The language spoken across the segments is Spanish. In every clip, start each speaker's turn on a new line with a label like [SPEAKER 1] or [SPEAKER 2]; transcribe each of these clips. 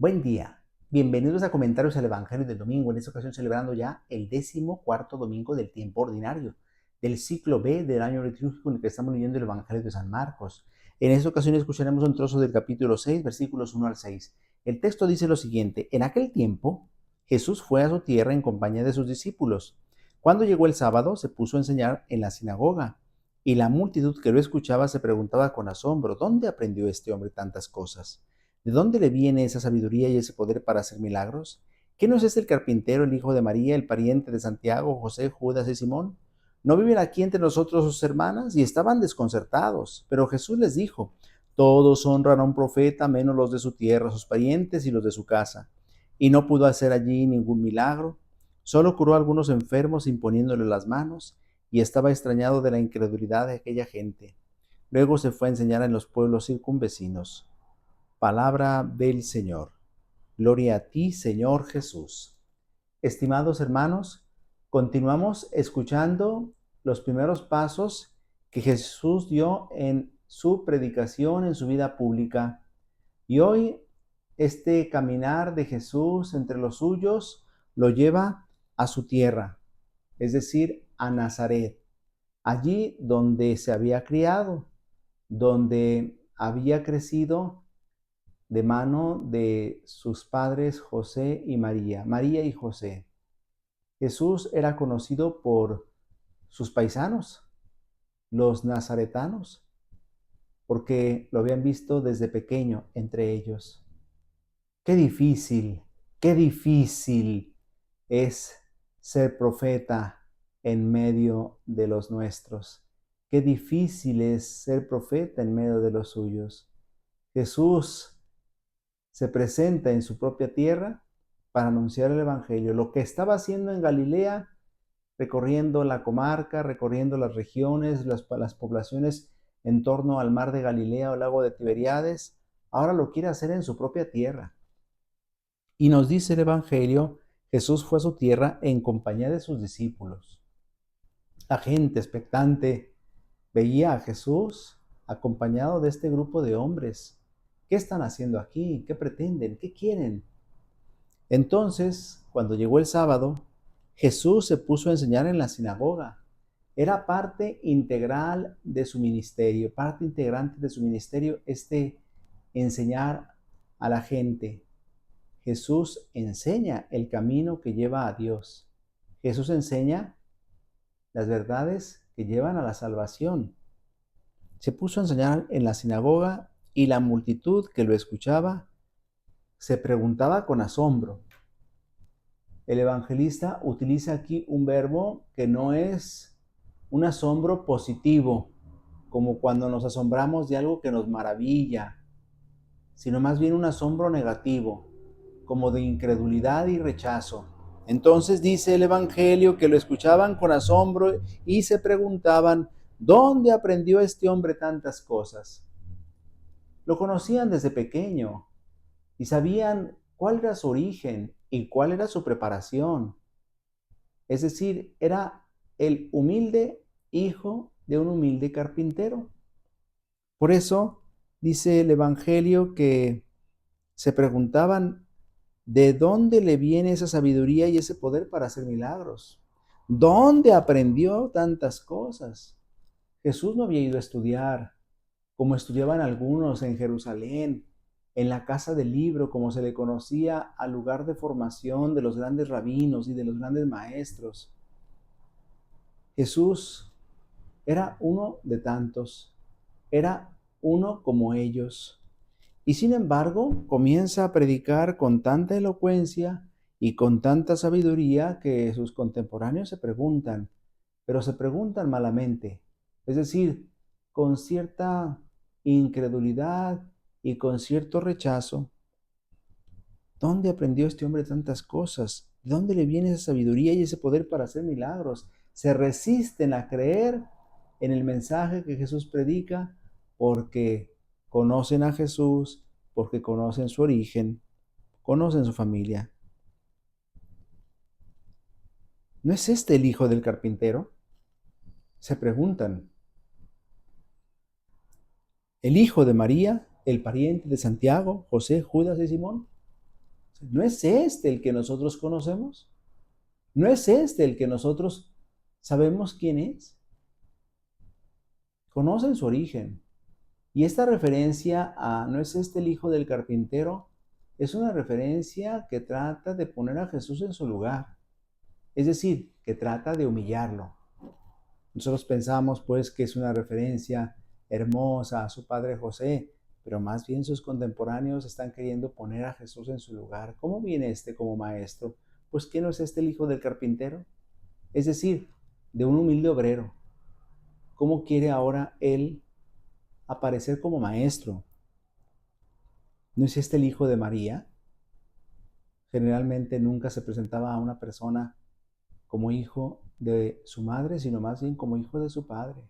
[SPEAKER 1] Buen día. Bienvenidos a Comentarios al Evangelio del Domingo. En esta ocasión celebrando ya el 14º domingo del tiempo ordinario, del ciclo B del año litúrgico en el que estamos leyendo el Evangelio de San Marcos. En esta ocasión escucharemos un trozo del capítulo 6, versículos 1 al 6. El texto dice lo siguiente: En aquel tiempo, Jesús fue a su tierra en compañía de sus discípulos. Cuando llegó el sábado, se puso a enseñar en la sinagoga, y la multitud que lo escuchaba se preguntaba con asombro: ¿dónde aprendió este hombre tantas cosas? ¿De dónde le viene esa sabiduría y ese poder para hacer milagros? ¿Qué no es este el carpintero, el hijo de María, el pariente de Santiago, José, Judas y Simón? ¿No viven aquí entre nosotros sus hermanas? Y estaban desconcertados. Pero Jesús les dijo: todos honran a un profeta, menos los de su tierra, sus parientes y los de su casa. Y no pudo hacer allí ningún milagro. Solo curó a algunos enfermos imponiéndole las manos, y estaba extrañado de la incredulidad de aquella gente. Luego se fue a enseñar en los pueblos circunvecinos. Palabra del Señor. Gloria a ti, Señor Jesús. Estimados hermanos, continuamos escuchando los primeros pasos que Jesús dio en su predicación, en su vida pública. Y hoy este caminar de Jesús entre los suyos lo lleva a su tierra, es decir, a Nazaret, allí donde se había criado, donde había crecido de mano de sus padres José y María, María y José. Jesús era conocido por sus paisanos, los nazaretanos, porque lo habían visto desde pequeño entre ellos. Qué difícil es ser profeta en medio de los nuestros. Qué difícil es ser profeta en medio de los suyos. Jesús se presenta en su propia tierra para anunciar el Evangelio. Lo que estaba haciendo en Galilea, recorriendo la comarca, recorriendo las regiones, las poblaciones en torno al mar de Galilea o lago de Tiberíades, ahora lo quiere hacer en su propia tierra. Y nos dice el Evangelio: Jesús fue a su tierra en compañía de sus discípulos. La gente expectante veía a Jesús acompañado de este grupo de hombres. ¿Qué están haciendo aquí? ¿Qué pretenden? ¿Qué quieren? Entonces, cuando llegó el sábado, Jesús se puso a enseñar en la sinagoga. Era parte integral de su ministerio, parte integrante de su ministerio, enseñar a la gente. Jesús enseña el camino que lleva a Dios. Jesús enseña las verdades que llevan a la salvación. Se puso a enseñar en la sinagoga y la multitud que lo escuchaba se preguntaba con asombro. El evangelista utiliza aquí un verbo que no es un asombro positivo, como cuando nos asombramos de algo que nos maravilla, sino más bien un asombro negativo, como de incredulidad y rechazo. Entonces dice el Evangelio que lo escuchaban con asombro y se preguntaban: ¿dónde aprendió este hombre tantas cosas? Lo conocían desde pequeño y sabían cuál era su origen y cuál era su preparación. Es decir, era el humilde hijo de un humilde carpintero. Por eso dice el Evangelio que se preguntaban: ¿de dónde le viene esa sabiduría y ese poder para hacer milagros? ¿Dónde aprendió tantas cosas? Jesús no había ido a estudiar como estudiaban algunos en Jerusalén, en la casa del libro, como se le conocía al lugar de formación de los grandes rabinos y de los grandes maestros. Jesús era uno de tantos, era uno como ellos. Y sin embargo, comienza a predicar con tanta elocuencia y con tanta sabiduría que sus contemporáneos se preguntan, pero se preguntan malamente, es decir, con cierta incredulidad y con cierto rechazo. ¿Dónde aprendió este hombre tantas cosas? ¿De dónde le viene esa sabiduría y ese poder para hacer milagros? Se resisten a creer en el mensaje que Jesús predica porque conocen a Jesús, porque conocen su origen, conocen su familia. ¿No es este el hijo del carpintero? Se preguntan. ¿El hijo de María, el pariente de Santiago, José, Judas y Simón? ¿No es este el que nosotros conocemos? ¿No es este el que nosotros sabemos quién es? Conocen su origen. Y esta referencia a ¿no es este el hijo del carpintero? Es una referencia que trata de poner a Jesús en su lugar. Es decir, que trata de humillarlo. Nosotros pensamos pues que es una referencia hermosa a su padre José, pero más bien sus contemporáneos están queriendo poner a Jesús en su lugar. ¿Cómo viene este como maestro? Pues ¿qué no es este el hijo del carpintero? Es decir, de un humilde obrero. ¿Cómo quiere ahora él aparecer como maestro? ¿No es este el hijo de María? Generalmente nunca se presentaba a una persona como hijo de su madre, sino más bien como hijo de su padre.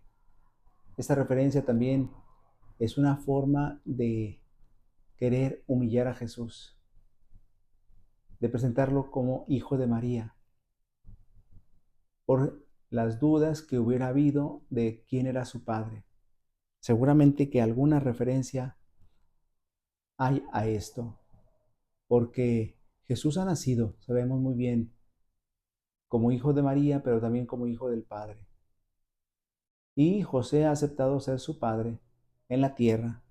[SPEAKER 1] Esta referencia también es una forma de querer humillar a Jesús, de presentarlo como hijo de María, por las dudas que hubiera habido de quién era su padre. Seguramente que alguna referencia hay a esto, porque Jesús ha nacido, sabemos muy bien, como hijo de María, pero también como hijo del Padre. Y José ha aceptado ser su padre en la tierra,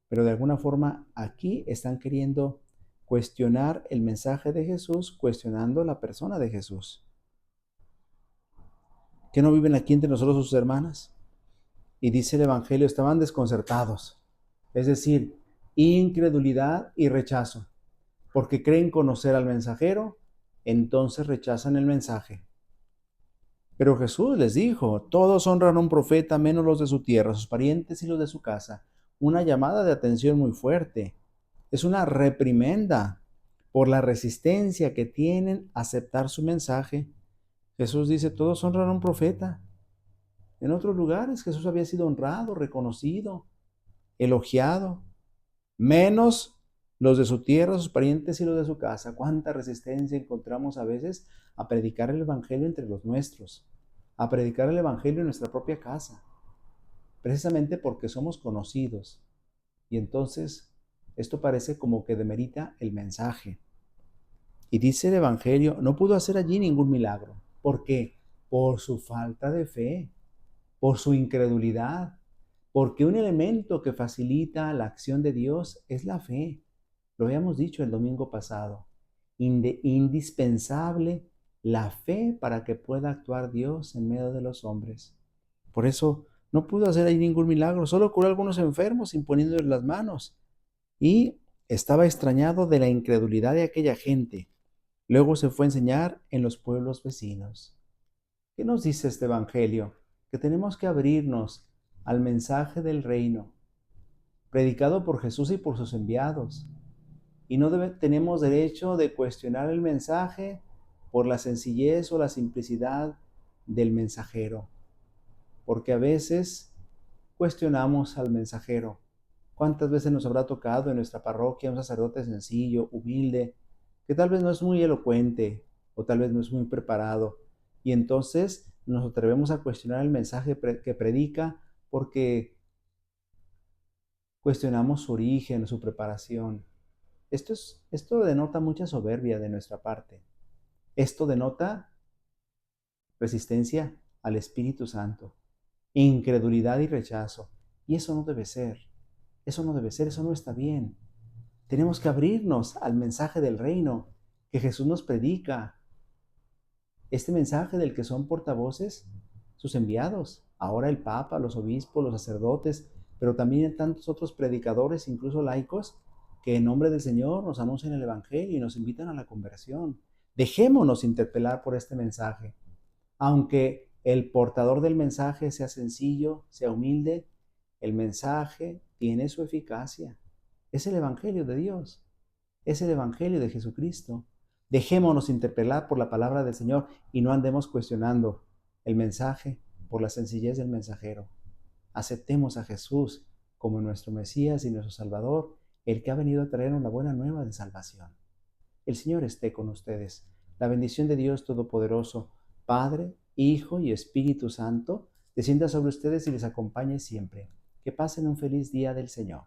[SPEAKER 1] pero de alguna forma aquí están queriendo cuestionar el mensaje de Jesús, cuestionando la persona de Jesús. ¿Que no viven aquí entre nosotros sus hermanas? Y dice el Evangelio, estaban desconcertados, es decir, incredulidad y rechazo, porque creen conocer al mensajero, entonces rechazan el mensaje. Pero Jesús les dijo, todos honran a un profeta menos los de su tierra, sus parientes y los de su casa. Una llamada de atención muy fuerte. Es una reprimenda por la resistencia que tienen a aceptar su mensaje. Jesús dice, todos honran a un profeta. En otros lugares Jesús había sido honrado, reconocido, elogiado, menos los de su tierra, sus parientes y los de su casa. Cuánta resistencia encontramos a veces a predicar el Evangelio entre los nuestros, a predicar el Evangelio en nuestra propia casa, precisamente porque somos conocidos. Y entonces esto parece como que demerita el mensaje. Y dice el Evangelio, no pudo hacer allí ningún milagro. ¿Por qué? Por su falta de fe, por su incredulidad, porque un elemento que facilita la acción de Dios es la fe. Lo habíamos dicho el domingo pasado. Indispensable la fe para que pueda actuar Dios en medio de los hombres. Por eso no pudo hacer ahí ningún milagro, solo curó a algunos enfermos imponiéndoles las manos. Y estaba extrañado de la incredulidad de aquella gente. Luego se fue a enseñar en los pueblos vecinos. ¿Qué nos dice este Evangelio? Que tenemos que abrirnos al mensaje del reino, predicado por Jesús y por sus enviados. Y no tenemos derecho de cuestionar el mensaje por la sencillez o la simplicidad del mensajero, porque a veces cuestionamos al mensajero. ¿Cuántas veces nos habrá tocado en nuestra parroquia un sacerdote sencillo, humilde, que tal vez no es muy elocuente o tal vez no es muy preparado? Y entonces nos atrevemos a cuestionar el mensaje que predica porque cuestionamos su origen, su preparación. Esto denota mucha soberbia de nuestra parte. Esto denota resistencia al Espíritu Santo, incredulidad y rechazo. Y eso no debe ser. Eso no debe ser, eso no está bien. Tenemos que abrirnos al mensaje del reino que Jesús nos predica. Este mensaje del que son portavoces sus enviados. Ahora el Papa, los obispos, los sacerdotes, pero también tantos otros predicadores, incluso laicos, que en nombre del Señor nos anuncian el Evangelio y nos invitan a la conversión. Dejémonos interpelar por este mensaje. Aunque el portador del mensaje sea sencillo, sea humilde, el mensaje tiene su eficacia. Es el Evangelio de Dios, es el Evangelio de Jesucristo. Dejémonos interpelar por la palabra del Señor y no andemos cuestionando el mensaje por la sencillez del mensajero. Aceptemos a Jesús como nuestro Mesías y nuestro Salvador, el que ha venido a traernos la buena nueva de salvación. El Señor esté con ustedes. La bendición de Dios Todopoderoso, Padre, Hijo y Espíritu Santo, descienda sobre ustedes y les acompañe siempre. Que pasen un feliz día del Señor.